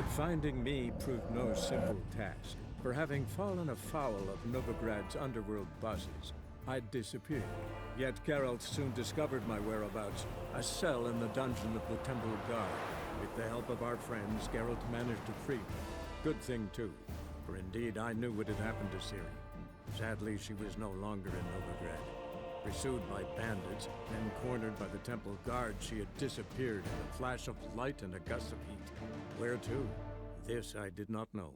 But finding me proved no simple task, for having fallen afoul of Novigrad's underworld bosses, I'd disappeared. Yet Geralt soon discovered my whereabouts, a cell in the dungeon of the Temple Guard. With the help of our friends, Geralt managed to free me. Good thing too, for indeed I knew what had happened to Ciri. Sadly, she was no longer in Novigrad. Pursued by bandits, then cornered by the Temple Guard, she had disappeared in a flash of light and a gust of heat. Where to? This I did not know.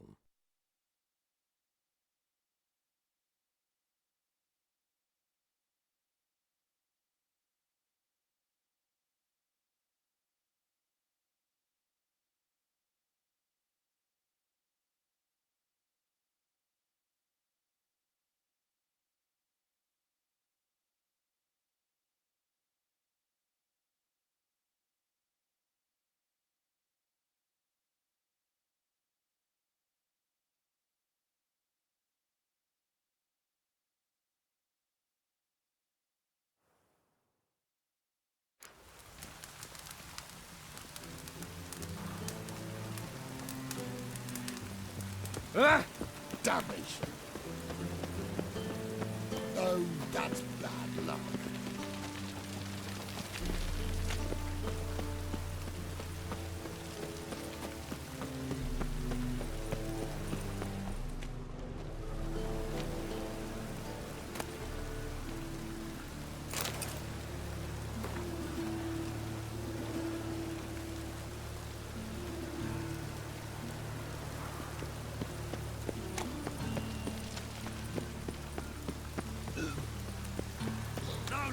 Ah! Damnation! Oh, that's bad luck.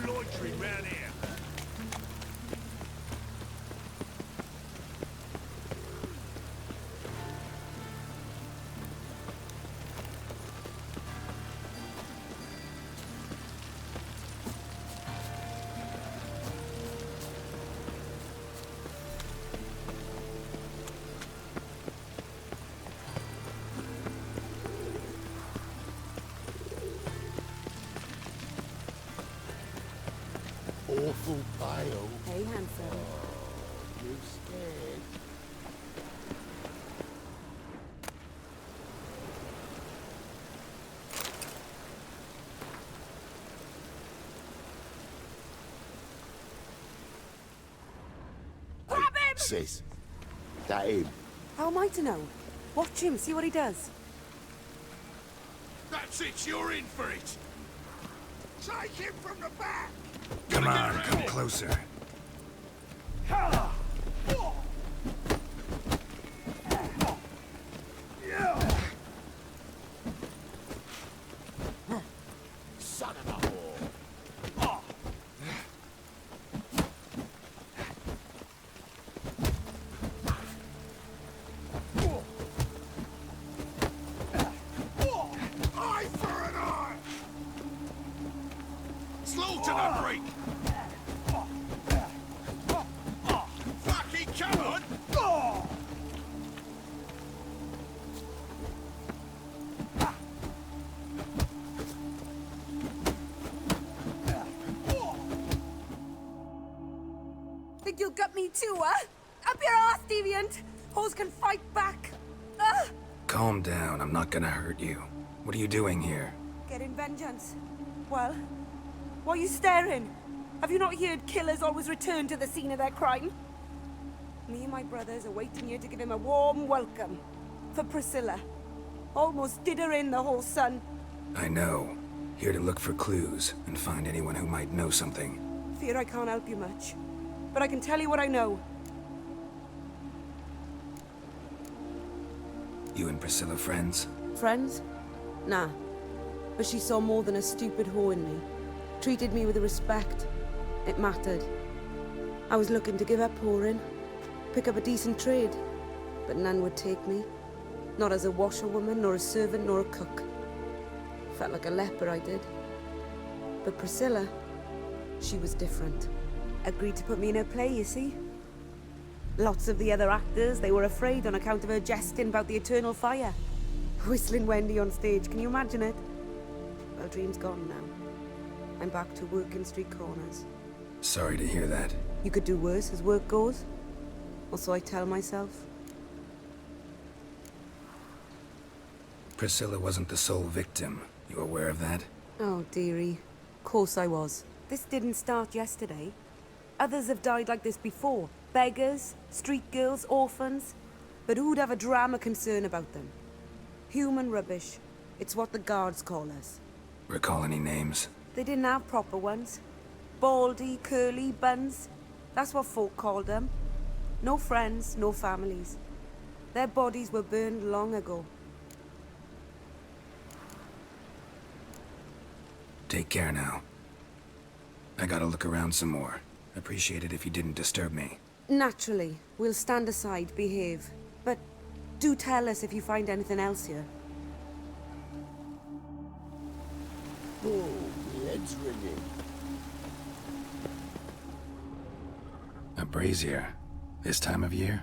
Loitering round here. Awful pale. Hey, handsome. Oh, you scared? Grab him! Sis, that him? How am I to know? Watch him, see what he does. That's it, you're in for it. Take him from the back. Come on, come closer. Son of a whore. Eye for an eye. Slaughter the freak. Fucking come on. Think you'll gut me too, huh? Up your ass, deviant! Hoes can fight back! Ah! Calm down, I'm not gonna hurt you. What are you doing here? Getting vengeance. Well, why are you staring? Have you not heard killers always return to the scene of their crime? Me and my brothers are waiting here to give him a warm welcome. For Priscilla. Almost did her in, the whole son. I know. Here to look for clues and find anyone who might know something. Fear I can't help you much. But I can tell you what I know. You and Priscilla friends? Friends? Nah. But she saw more than a stupid whore in me. Treated me with respect. It mattered. I was looking to give up whoring. Pick up a decent trade. But none would take me. Not as a washerwoman, nor a servant, nor a cook. Felt like a leper, I did. But Priscilla, she was different. Agreed to put me in her play, you see. Lots of the other actors, they were afraid on account of her jesting about the eternal fire. Whistling Wendy on stage, can you imagine it? Well, dream's gone now. I'm back to working street corners. Sorry to hear that. You could do worse as work goes. Or so I tell myself. Priscilla wasn't the sole victim. You aware of that? Oh, dearie. Course I was. This didn't start yesterday. Others have died like this before. Beggars, street girls, orphans. But who'd have a drama concern about them? Human rubbish. It's what the guards call us. Recall any names? They didn't have proper ones. Baldy, curly, buns. That's what folk called them. No friends, no families. Their bodies were burned long ago. Take care now. I gotta look around some more. Appreciate it if you didn't disturb me. Naturally. We'll stand aside, behave. But do tell us if you find anything else here. Oh, my head's ringing. A brazier. This time of year?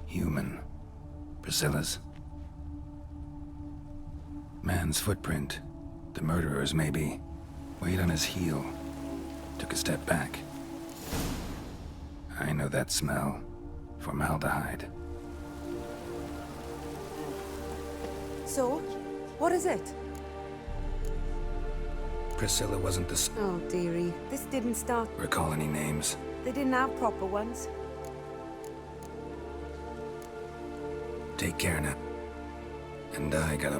Human. Priscilla's. Man's footprint. The murderer's maybe. Weighed on his heel. Took a step back. I know that smell. Formaldehyde. So, what is it? Priscilla wasn't the Oh, dearie. This didn't start... Recall any names? They didn't have proper ones. Take care now. And I got a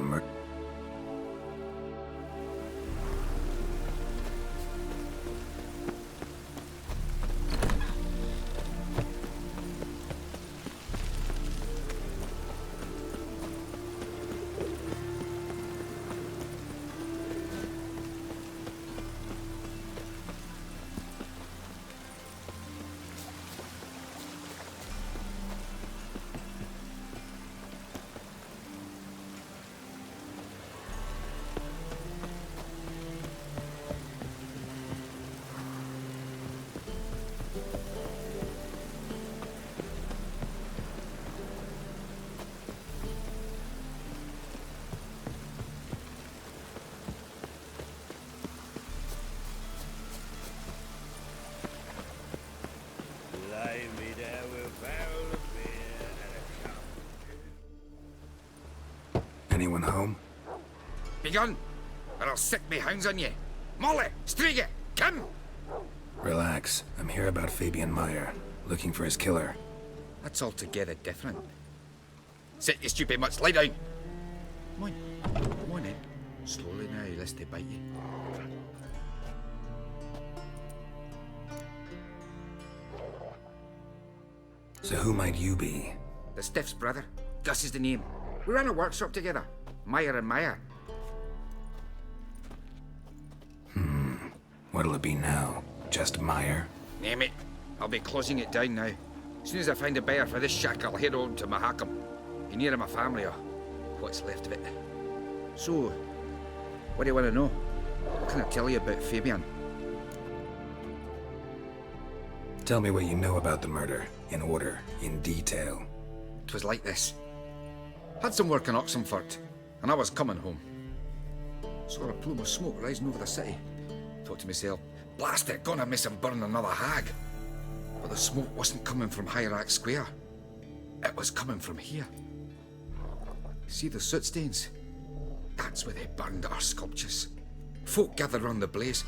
Lay me there with a barrel of beer and a cup. Anyone home? Begone, or I'll sick me hounds on you. Molly, Striga, come! Relax. I'm here about Fabian Meyer. Looking for his killer. That's altogether different. Sit, you stupid mutts, lie down. Come on in. Slowly now, lest they bite you. So who might you be? The Stiff's brother. Gus is the name. We ran a workshop together. Meyer and Meyer. What'll it be now? Just Meyer? Name it. I'll be closing it down now. As soon as I find a buyer for this shack, I'll head on to Mahakam. Be near my family, or what's left of it. So, what do you want to know? What can I tell you about Fabian? Tell me what you know about the murder. In order. In detail. 'Twas like this. Had some work in Oxenford, and I was coming home. Saw a plume of smoke rising over the city. Thought to myself, blast it, gonna miss him burn another hag. But the smoke wasn't coming from Hierarch Square. It was coming from here. See the soot stains? That's where they burned our sculptures. Folk gathered round the blaze,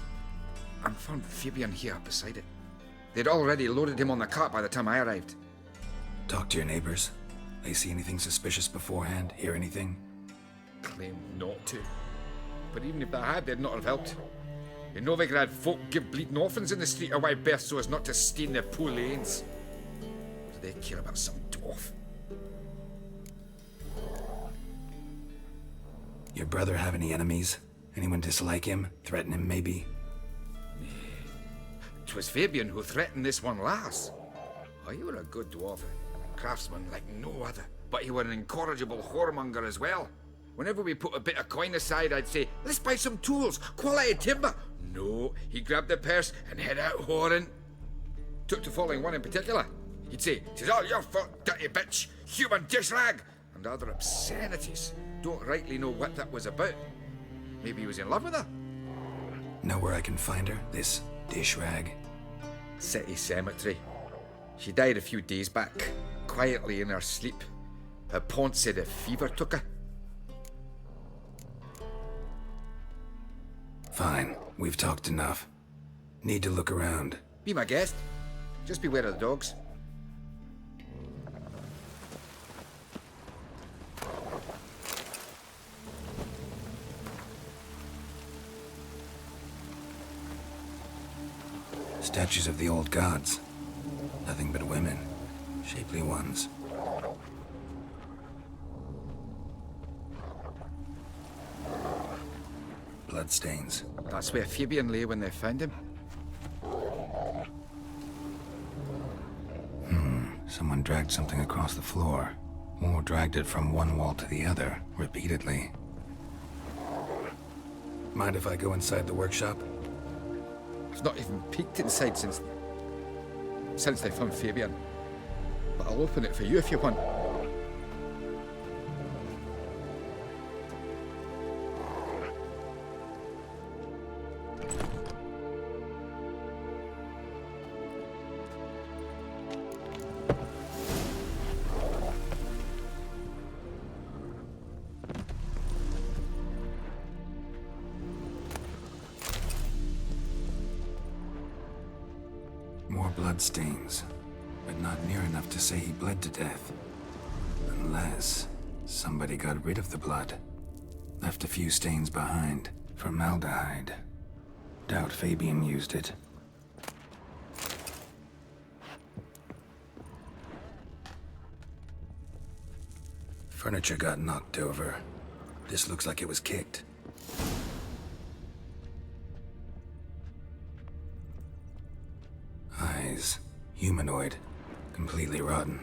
and found Fabian here beside it. They'd already loaded him on the cart by the time I arrived. Talk to your neighbors. They see anything suspicious beforehand? Hear anything? Claimed not to. But even if they had, they'd not have helped. In Novigrad, folk give bleeding orphans in the street a wide berth so as not to stain their poor lanes. What do they care about some dwarf? Your brother have any enemies? Anyone dislike him? Threaten him, maybe? 'Twas Fabian who threatened this one last. Oh, he were a good dwarf, a craftsman like no other. But he were an incorrigible whoremonger as well. Whenever we put a bit of coin aside, I'd say, let's buy some tools, quality timber. No, he grabbed the purse and head out whoring. Took to following one in particular. He'd say, "'Tis all your fault, dirty bitch, human dish rag," and other obscenities. Don't rightly know what that was about. Maybe he was in love with her? Know where I can find her? This dish rag? City cemetery. She died a few days back, quietly in her sleep. Pont said the fever took her. Fine, we've talked enough. Need to look around. Be my guest. Just beware of the dogs. Statues of the old gods. Nothing but women. Shapely ones. Bloodstains. That's where Fabian lay when they found him. Someone dragged something across the floor. Or dragged it from one wall to the other, repeatedly. Mind if I go inside the workshop? I've not even peeked inside since they found Fabian. But I'll open it for you if you want. More bloodstains, but not near enough to say he bled to death. Unless somebody got rid of the blood. Left a few stains behind. Formaldehyde. Doubt Fabian used it. Furniture got knocked over. This looks like it was kicked. Eyes. Humanoid. Completely rotten.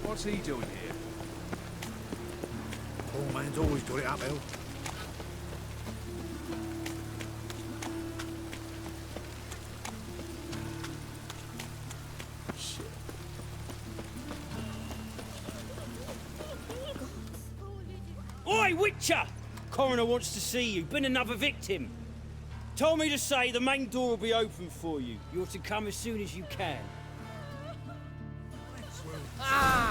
What's he doing here? Old man's always got it uphill. Oi, Witcher! Coroner wants to see you. Been another victim. Told me to say the main door will be open for you. You're to come as soon as you can.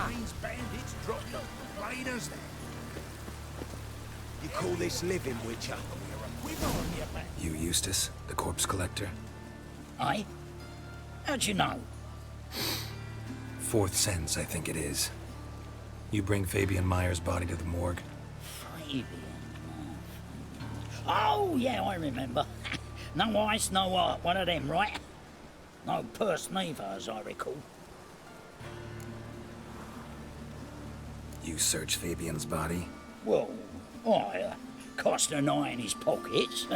These bandits dropped the raiders there. You call this living, Witcher? We're a quiver on your back. You Eustace, the corpse collector? Aye? How'd you know? Fourth sense, I think it is. You bring Fabian Meyer's body to the morgue? Fabian. Oh, yeah, I remember. No ice, no art, one of them, right? No purse neither, as I recall. You search Fabian's body? Well, I cast an eye in his pockets.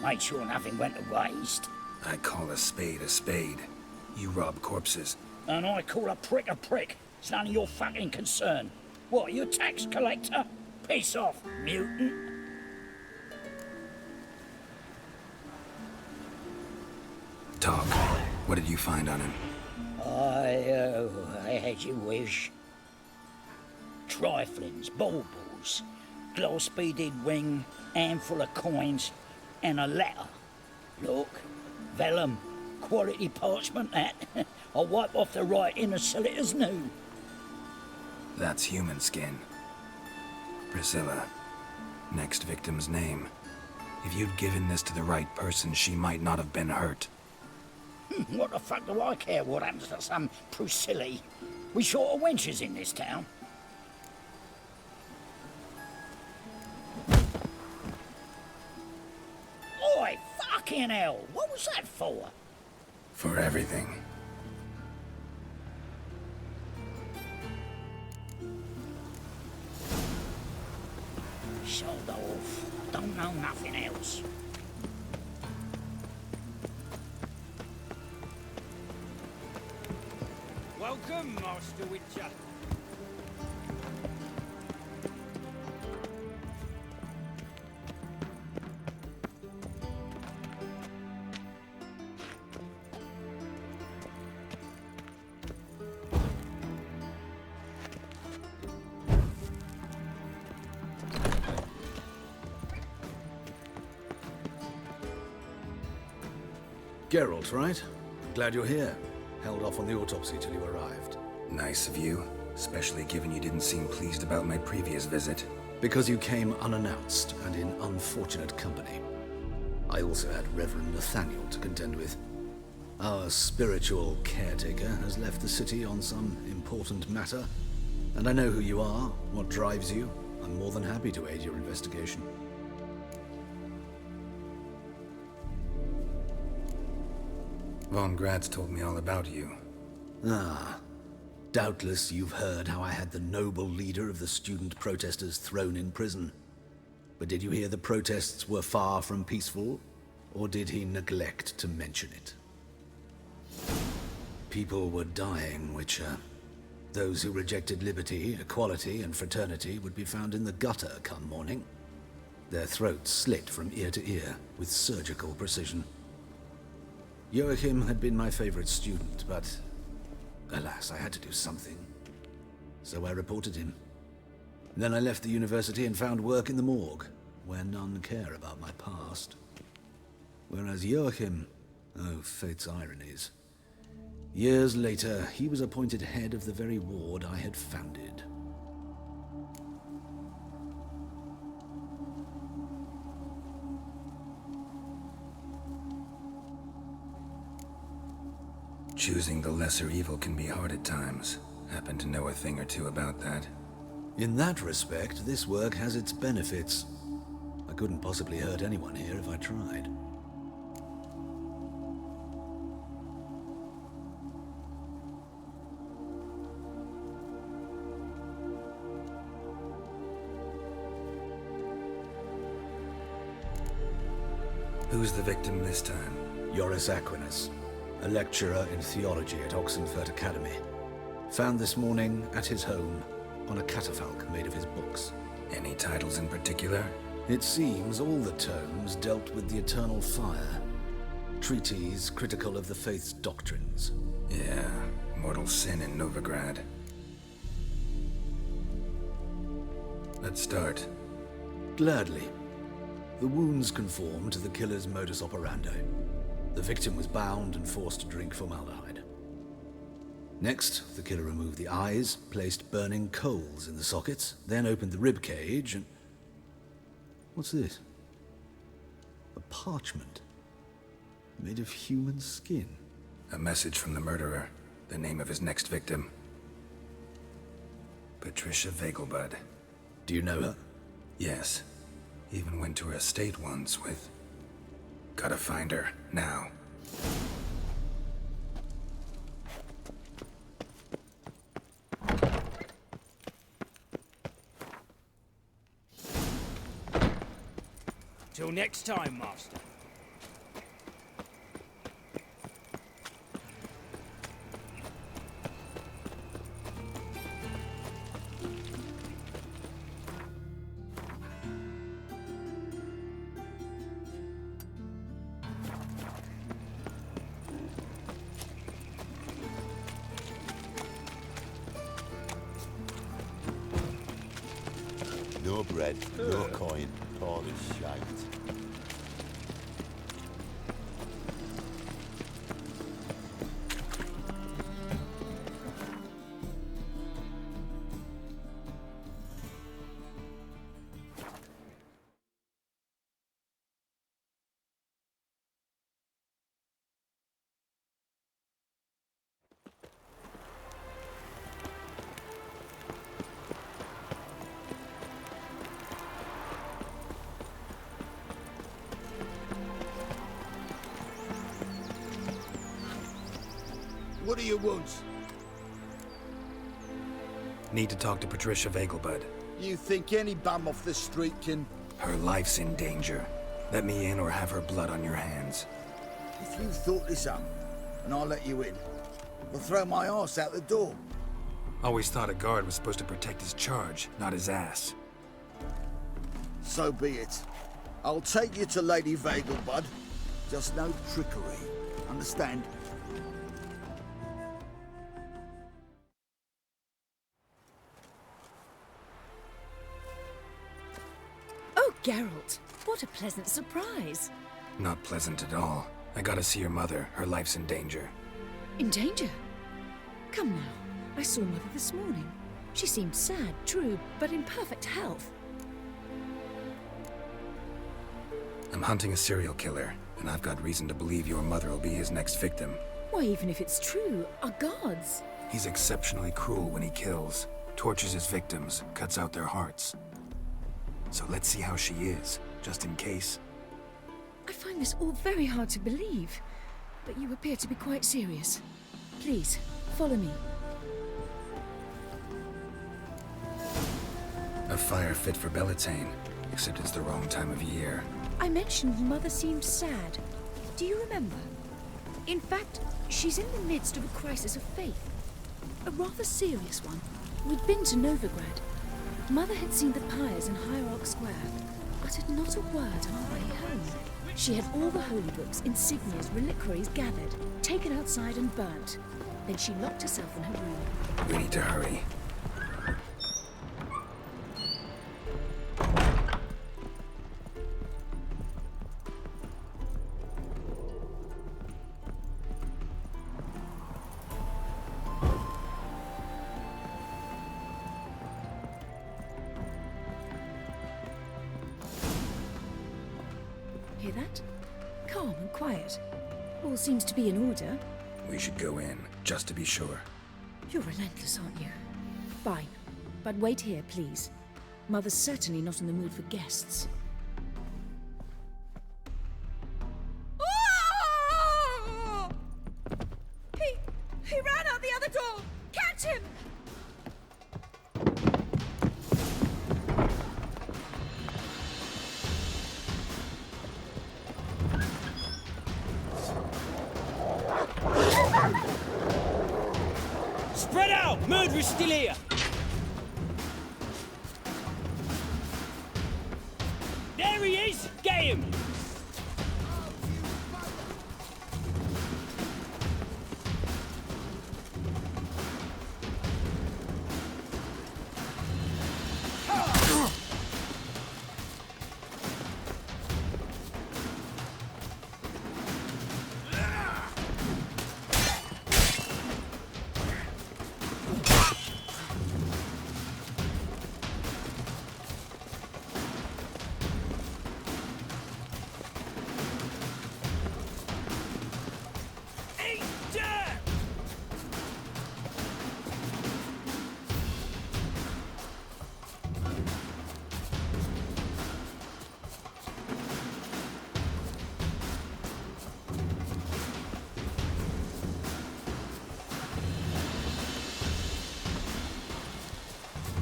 Made sure nothing went to waste. I call a spade a spade. You rob corpses. And I call a prick a prick. It's none of your fucking concern. What, you a tax collector? Piss off, mutant. Talk. What did you find on him? I had you wish. Triflings, baubles, glass-beaded ring, handful of coins, and a letter. Look, vellum, quality parchment that. I'll wipe off the writing and sell it as new. That's human skin. Priscilla. Next victim's name. If you'd given this to the right person, she might not have been hurt. What the fuck do I care what happens to some Priscilla? We short of wenches in this town. Oi, fucking hell! What was that for? For everything. Sold off. Don't know know nothing else. Welcome, Master Witcher. Geralt, right? Glad you're here. Held off on the autopsy till you arrived. Nice of you, especially given you didn't seem pleased about my previous visit. Because you came unannounced and in unfortunate company. I also had Reverend Nathaniel to contend with. Our spiritual caretaker has left the city on some important matter, and I know who you are, what drives you. I'm more than happy to aid your investigation. Von Grad's told me all about you. Ah. Doubtless you've heard how I had the noble leader of the student protesters thrown in prison. But did you hear the protests were far from peaceful? Or did he neglect to mention it? People were dying, Witcher. Those who rejected liberty, equality, and fraternity would be found in the gutter come morning. Their throats slit from ear to ear with surgical precision. Joachim had been my favorite student, but alas, I had to do something. So I reported him. Then I left the university and found work in the morgue, where none care about my past. Whereas Joachim, oh, fate's ironies. Years later, he was appointed head of the very ward I had founded. Choosing the lesser evil can be hard at times. Happen to know a thing or two about that. In that respect, this work has its benefits. I couldn't possibly hurt anyone here if I tried. Who's the victim this time? Joris Aquinas, a lecturer in theology at Oxenfurt Academy. Found this morning at his home on a catafalque made of his books. Any titles in particular? It seems all the tomes dealt with the eternal fire. Treatises critical of the faith's doctrines. Yeah, mortal sin in Novigrad. Let's start. Gladly. The wounds conform to the killer's modus operandi. The victim was bound and forced to drink formaldehyde. Next, the killer removed the eyes, placed burning coals in the sockets, then opened the rib cage and... What's this? A parchment. Made of human skin. A message from the murderer. The name of his next victim. Patricia Vegelbud. Do you know her? Yes. Even went to her estate once with... Gotta find her, now. Till next time, Master. No bread, no coin, all this shite. What do you want? Need to talk to Patricia Vegelbud. You think any bum off the street can... Her life's in danger. Let me in or have her blood on your hands. If you thought this up, and I'll let you in, I'll throw my arse out the door. Always thought a guard was supposed to protect his charge, not his ass. So be it. I'll take you to Lady Vagel, bud. Just no trickery. Understand? Oh, Geralt, what a pleasant surprise. Not pleasant at all. I gotta see your mother. Her life's in danger. In danger? Come now. I saw Mother this morning. She seemed sad, true, but in perfect health. I'm hunting a serial killer, and I've got reason to believe your mother will be his next victim. Why, even if it's true, our gods. He's exceptionally cruel when he kills, tortures his victims, cuts out their hearts. So let's see how she is, just in case. I find this all very hard to believe, but you appear to be quite serious. Please, follow me. A fire fit for Bellatane, except it's the wrong time of year. I mentioned Mother seemed sad. Do you remember? In fact, she's in the midst of a crisis of faith. A rather serious one. We'd been to Novigrad. Mother had seen the pyres in Hierarch Square, uttered not a word on our way home. She had all the holy books, insignias, reliquaries gathered, taken outside and burnt. Then she locked herself in her room. We need to hurry. Hear that? Calm and quiet. All seems to be in order. We should go in, just to be sure. You're relentless, aren't you? Fine. But wait here, please. Mother's certainly not in the mood for guests. Oh! He ran out the other door! Catch him! Spread out! Murderer's still here! There he is! Get him!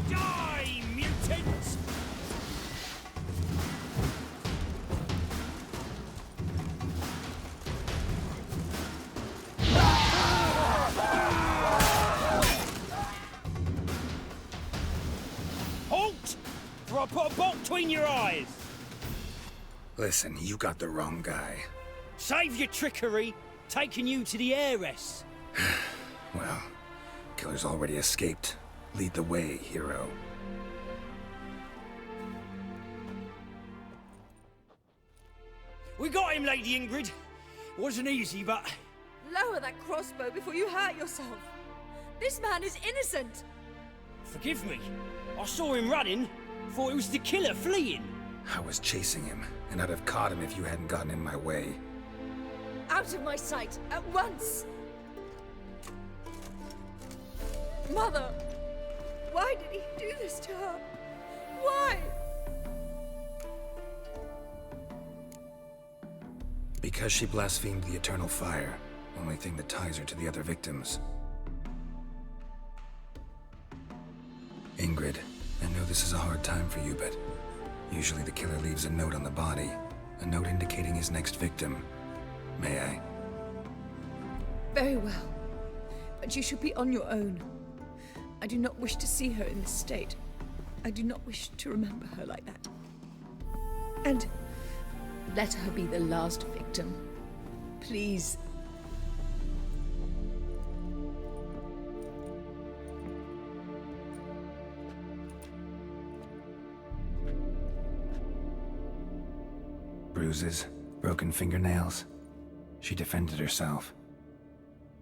Die, mutants! Halt! Or I'll put a bolt between your eyes! Listen, you got the wrong guy. Save your trickery, taking you to the heiress. Well, killer's already escaped. Lead the way, hero. We got him, Lady Ingrid. Wasn't easy, but... Lower that crossbow before you hurt yourself. This man is innocent. Forgive me. I saw him running. Thought it was the killer fleeing. I was chasing him, and I'd have caught him if you hadn't gotten in my way. Out of my sight, at once! Mother! Why did he do this to her? Why? Because she blasphemed the eternal fire. Only thing that ties her to the other victims. Ingrid, I know this is a hard time for you, but Usually the killer leaves a note on the body, a note indicating his next victim. May I? Very well. But you should be on your own. I do not wish to see her in this state. I do not wish to remember her like that. And let her be the last victim. Please. Bruises, broken fingernails. She defended herself.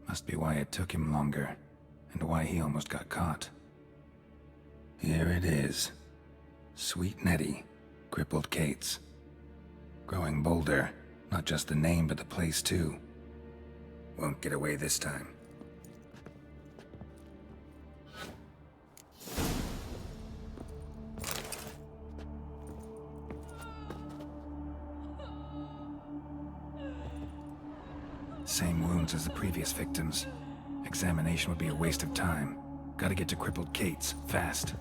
Must be why it took him longer, and why he almost got caught. Here it is. Sweet Nettie, crippled Kate's. Growing bolder, not just the name but the place too. Won't get away this time. Same wounds as the previous victims. Examination would be a waste of time. Gotta get to crippled Kate's, fast.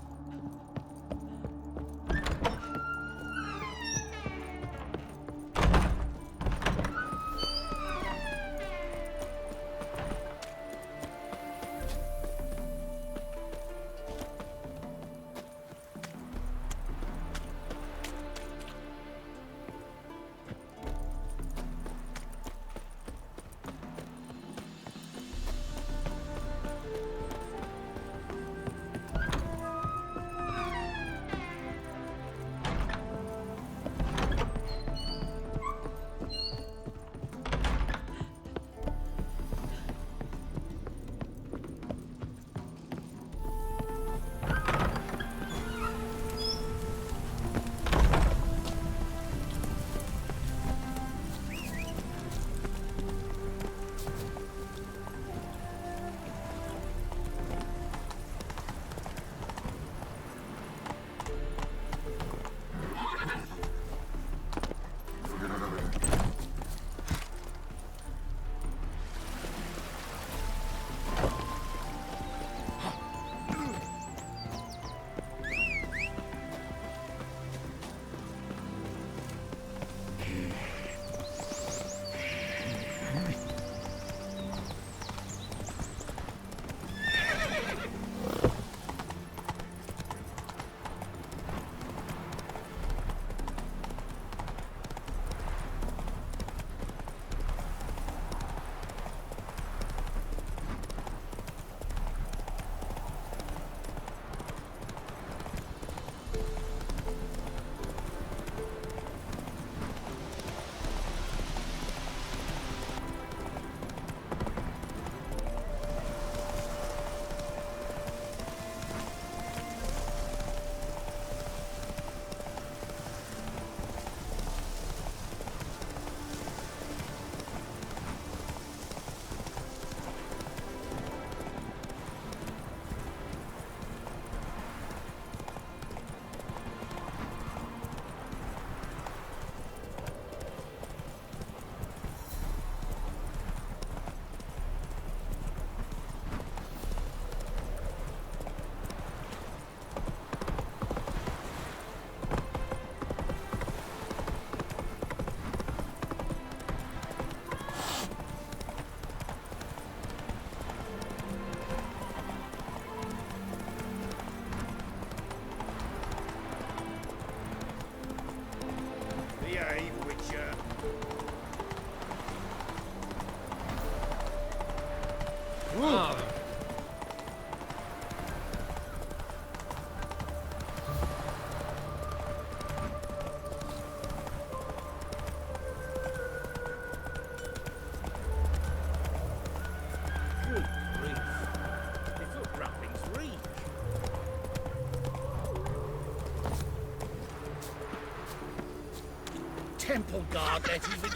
Temple guard let even